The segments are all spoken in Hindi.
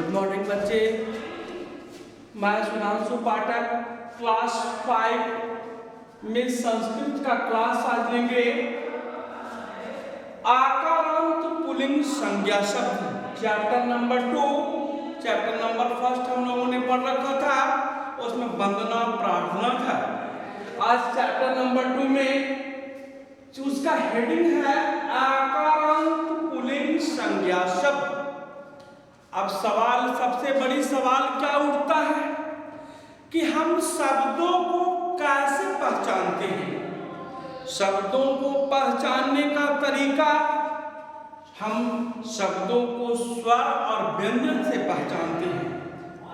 गुड मॉर्निंग बच्चे, मैं सुधांशु पाठक क्लास 5 में संस्कृत का क्लास आज लेंगे। आकारांत पुल्लिंग संज्ञा शब्द चैप्टर नंबर 2। चैप्टर नंबर 1 हम लोगों ने पढ़ रखा था, उसमें वंदना प्रार्थना था। आज चैप्टर नंबर 2 में उसका हेडिंग है आकारांत पुल्लिंग संज्ञा शब्द। अब सवाल, सबसे बड़ी सवाल क्या उठता है कि हम शब्दों को कैसे पहचानते हैं। शब्दों को पहचानने का तरीका, हम शब्दों को स्वर और व्यंजन से पहचानते हैं।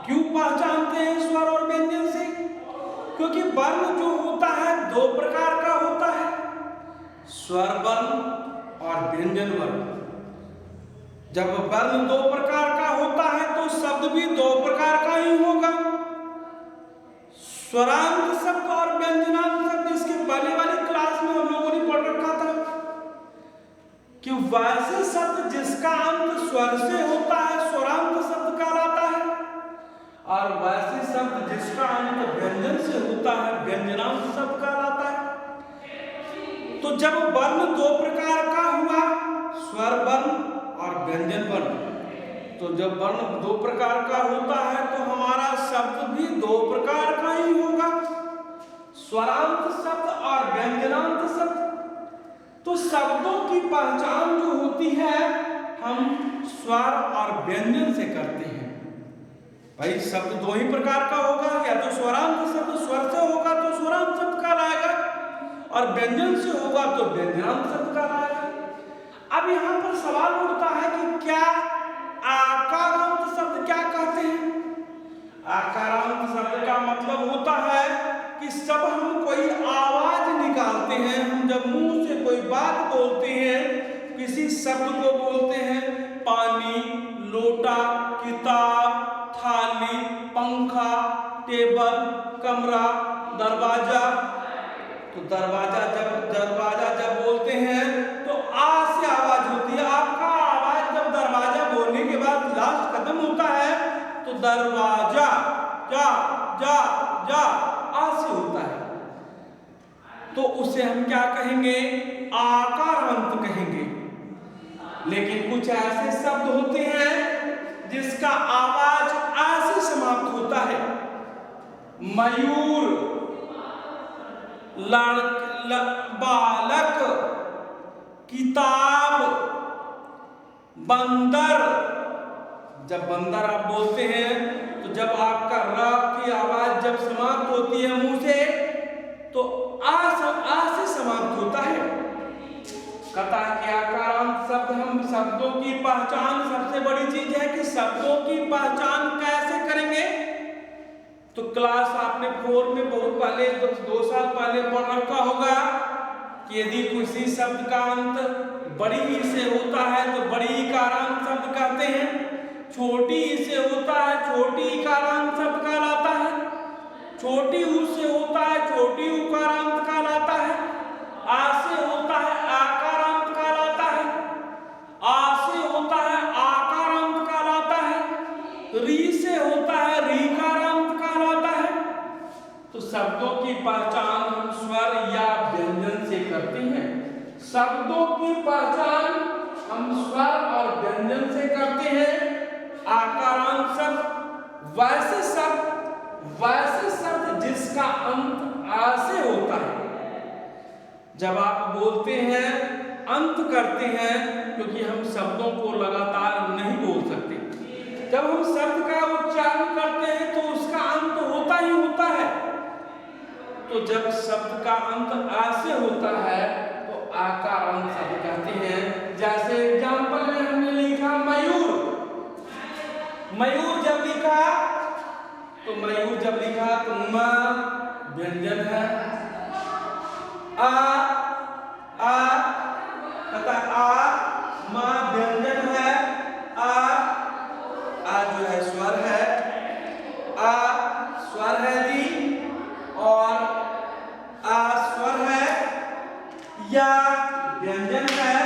क्यों पहचानते हैं स्वर और व्यंजन से? क्योंकि वर्ण जो होता है दो प्रकार का होता है, स्वर वर्ण और व्यंजन वर्ण। जब वर्ण दो प्रकार का होता है तो शब्द भी दो प्रकार का ही होगा, स्वरांत शब्द और व्यंजनांत शब्द। इसके पहले वाली क्लास में हम लोगों ने पढ़ रखा था कि वैसे शब्द जिसका अंत स्वर से होता है स्वरांत शब्द कहलाता है, और वैसे शब्द जिसका अंत व्यंजन से होता है व्यंजनांत शब्द कहलाता है। तो जब वर्ण दो प्रकार का हुआ, स्वर वर्ण और व्यंजन वर्ण, तो जब वर्ण दो प्रकार का होता है तो हमारा शब्द भी दो प्रकार का ही होगा, स्वरांत शब्द और व्यंजनांत शब्द। तो शब्दों की पहचान जो होती है हम स्वर और व्यंजन से करते हैं। भाई शब्द दो ही प्रकार का होगा, या तो स्वरांत शब्द स्वर से होगा तो स्वरांत शब्द कहलाएगा, और व्यंजन से होगा तो व्यंजनांत शब्द कहलाएगा। अब यहाँ पर सवाल उठता है कि क्या आकारांत शब्द क्या कहते हैं? आकारांत शब्द का मतलब होता है कि जब हम कोई आवाज निकालते हैं, हम जब मुंह से कोई बात बोलते हैं, किसी शब्द को बोलते हैं, पानी, लोटा, किताब, थाली, पंखा, टेबल, कमरा, दरवाजा। तो दरवाजा जब बोलते हैं तो आ से आवाज होती है। आपका आवाज जब दरवाजा बोलने के बाद लास्ट खत्म होता है तो दरवाजा जा जा जा आ से होता है, तो उसे हम क्या कहेंगे? आकारांत कहेंगे। लेकिन कुछ ऐसे शब्द होते हैं जिसका आवाज आ से समाप्त होता है। मयूर, बालक, किताब, बंदर। जब बंदर आप बोलते हैं तो जब आपका र की आवाज जब समाप्त होती है मुंह से तो आ से समाप्त होता है। कहता है कि आकारांत शब्द, हम शब्दों की पहचान, सबसे बड़ी चीज है कि शब्दों की पहचान कैसे करेंगे। तो क्लास आपने 4 में बहुत पहले, 2 साल पहले पढ़ रखा होगा कि यदि किसी शब्द का अंत बड़ी ई से होता है तो बड़ी इकारांत शब्द कहते हैं, छोटी ई से होता है छोटी इकारांत शब्द कहलाता है, छोटी ऊ से होता है छोटी उकारांत कहलाता है, आ से होता है आकारांत कहलाता है, आ से होता है आकारांत कहलाता है, री से होता है रीकारांत कहलाता है। तो शब्दों की पहचान हम स्वर या व्यंजन से करते हैं। शब्दों की पहचान हम स्वर और व्यंजन से करते हैं। आकारांत शब्द वैसे शब्द जिसका अंत आ से होता है। जब आप बोलते हैं अंत करते हैं, क्योंकि हम शब्दों को लगातार नहीं बोल सकते। जब हम शब्द का उच्चारण करते हैं तो उसका अंत होता ही होता है। तो जब शब्द का अंत आ से होता है तो आकारांत शब्द कहते हैं। जैसे एग्जाम्पल में हमने लिखा मयूर। मयूर जब लिखा तो म व्यंजन है, आ म व्यंजन है, आ जो है स्वर है, आ स्वर है जी, और आ स्वर है, या व्यंजन है,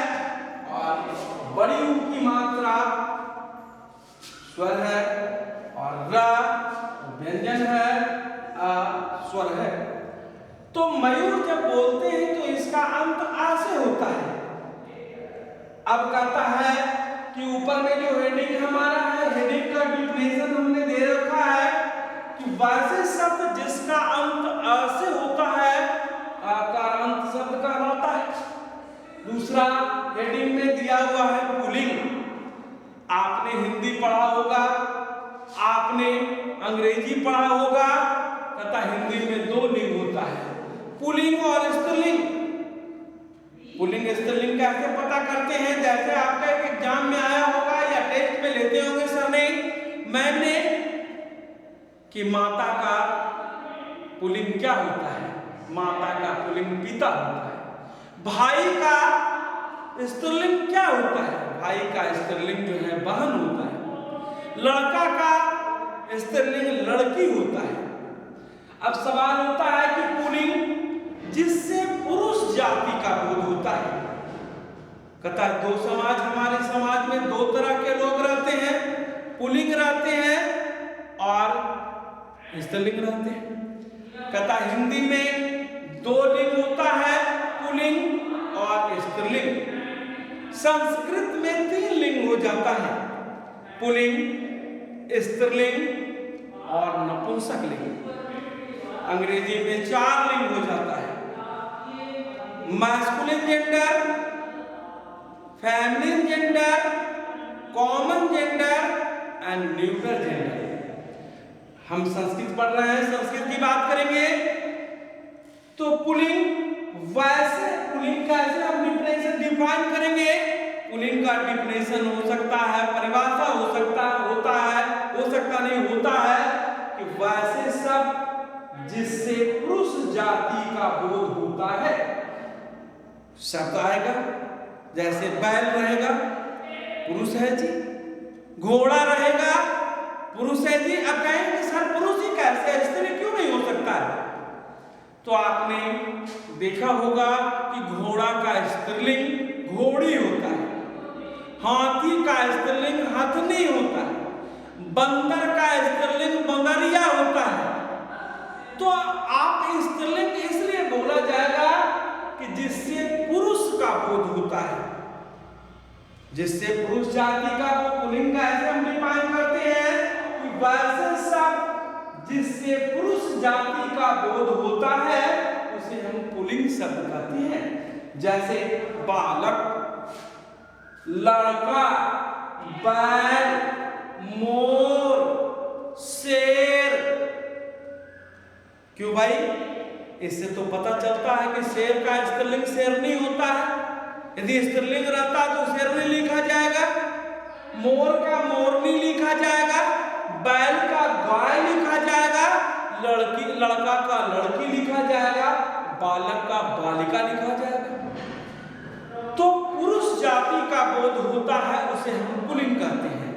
और बड़ी ऊ की मात्रा स्वर है। मयूर जब बोलते हैं तो इसका अंत आ से होता है। अब कहता है कि ऊपर में जो हेडिंग हमारा है, हेडिंग का डिफिनेशन हमने दे रखा है कि वैसे शब्द जिसका अंत अ से होता है आ का अंत शब्द कहलाता है। दूसरा हेडिंग में दिया हुआ है पुल्लिंग। आपने हिंदी पढ़ा होगा, आपने अंग्रेजी पढ़ा होगा, कहता हिंदी में दो लिंग होता है, पुल्लिंग और स्त्रीलिंग। पुल्लिंग स्त्रीलिंग कैसे पता करते हैं? जैसे आपका एक एग्जाम में आया होगा या टेस्ट में लेते होंगे सर ने, मैम ने, कि माता का पुल्लिंग क्या होता है? माता का पुल्लिंग पिता होता है। भाई का स्त्रीलिंग क्या होता है? भाई का स्त्रीलिंग जो है बहन होता है। लड़का का स्त्रीलिंग लड़की होता है। अब सवाल होता है कि पुल्लिंग जिससे पुरुष जाति का बोध होता है। कहता है दो समाज, हमारे समाज में दो तरह के लोग रहते हैं, पुल्लिंग रहते हैं और स्त्रीलिंग रहते हैं। कहता हिंदी में दो लिंग होता है, पुल्लिंग और स्त्रीलिंग। संस्कृत में तीन लिंग हो जाता है, पुल्लिंग, स्त्रीलिंग और नपुंसक लिंग। अंग्रेजी में चार लिंग हो जाता है, masculine gender, feminine gender, common gender and neutral gender. हम संस्कृत पढ़ रहे हैं, संस्कृत की बात करेंगे तो पुल्लिंग, वैसे पुल्लिंग का ऐसे हम डिफिनेशन डिफाइन करेंगे। पुल्लिंग का डिफिनेशन हो सकता है, परिभाषा हो सकता होता है, हो सकता नहीं होता है कि वैसे सब जिससे पुरुष जाति का बोध होता है। शब्द आएगा जैसे बैल रहेगा, पुरुष है जी, घोड़ा रहेगा, पुरुष है जी। अब कहेंगे सर पुरुष ही कैसे, स्त्री क्यों नहीं हो सकता है? तो आपने देखा होगा कि घोड़ा का स्त्रीलिंग घोड़ी होता है, हाथी का स्त्रीलिंग हथनी होता है, बंदर का स्त्रीलिंग बंदरिया होता है। तो आप स्त्रीलिंग इसलिए बोला जाएगा कि जिससे पुरुष का बोध होता है, जिससे पुरुष जाति का, वो पुल्लिंग का ऐसे हम डिफाइन करते हैं कि वैसे सब जिससे पुरुष जाति का बोध होता है उसे हम पुल्लिंग शब्द कहते हैं। जैसे बालक, लड़का, बैल, मोर, शेर। क्यों भाई? इससे तो पता चलता है कि शेर का स्त्रीलिंग शेर नहीं होता है। यदि स्त्रीलिंग रहता तो शेर नहीं लिखा जाएगा, मोर का मोरनी लिखा जाएगा, बैल का गाय लिखा जाएगा, लड़का का लड़की लिखा जाएगा, बालक का बालिका लिखा जाएगा। तो पुरुष जाति का बोध होता है उसे हम पुल्लिंग कहते हैं।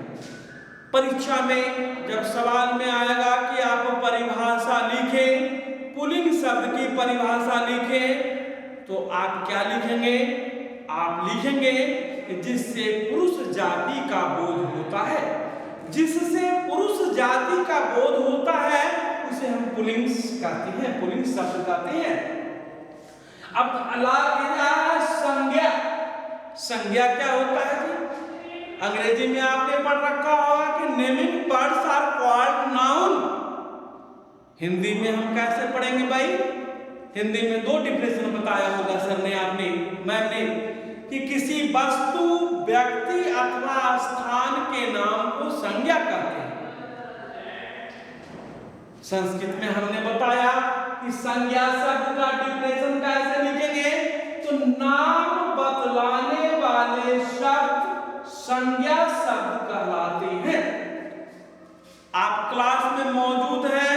परीक्षा में जब सवाल में आएगा कि आप परिभाषा लिखें, पुल्लिंग शब्द की परिभाषा लिखें, तो आप क्या लिखेंगे? आप लिखेंगे कि जिससे पुरुष जाति का बोध होता है। जिससे पुरुष जाति का बोध होता है उसे हम पुल्लिंग कहते हैं, पुल्लिंग शब्द कहते हैं। अब अलावा संज्ञा, संज्ञा क्या होता है जी? अंग्रेजी में आपने पढ़ रखा होगा कि naming words are called noun. Hindi में हम कैसे पढ़ेंगे भाई? हिंदी में दो डिफिनेशन बताया होगा सर ने, आपने, मैम ने, कि किसी वस्तु, व्यक्ति अथवा स्थान के नाम को संज्ञा कहते हैं। संस्कृत में हमने बताया कि संज्ञा शब्द का डिफिनेशन कैसे लिखेंगे? तो नाम बतलाने वाले शब्द संज्ञा शब्द कहलाते हैं। आप क्लास में मौजूद हैं,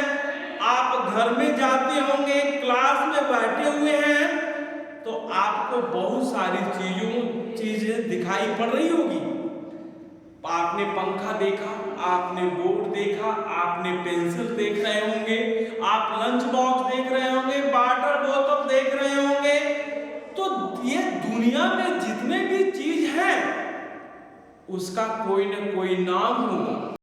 आप घर में जाते होंगे, क्लास में बैठे हुए हैं, तो आपको बहुत सारी चीजें दिखाई पड़ रही होगी। आपने पंखा देखा, आपने बोर्ड देखा, आपने पेंसिल देख रहे होंगे, आप लंच बॉक्स देख रहे होंगे, वाटर बोतल देख रहे होंगे। तो ये दुनिया में जितने भी चीज हैं उसका कोई न कोई नाम होगा।